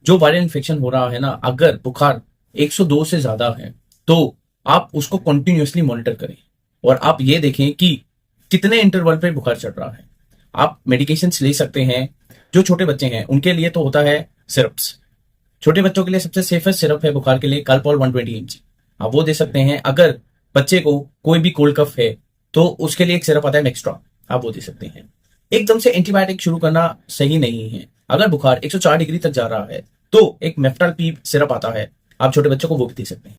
जो viral infection हो रहा है ना, अगर बुखार 102 से ज्यादा है तो आप उसको कंटिन्यूअसली मॉनिटर करें और आप ये देखें कि कितने इंटरवल पे बुखार चढ़ रहा है। आप मेडिकेशन ले सकते हैं। जो छोटे बच्चे हैं उनके लिए तो होता है सिरप्स। छोटे बच्चों के लिए सबसे सेफेस्ट सिरप है बुखार के लिए कालपॉल 120 mg। आप वो दे सकते हैं। अगर बच्चे को कोई भी कोल्ड कफ है तो उसके लिए एक सिरप आता है मेक्स्ट्रा, आप वो दे सकते हैं। एकदम से एंटीबायोटिक शुरू करना सही नहीं है। अगर बुखार 104 डिग्री तक जा रहा है तो एक मेफ्टाल पी सिरप आता है, आप छोटे बच्चों को वो भी दे सकते हैं।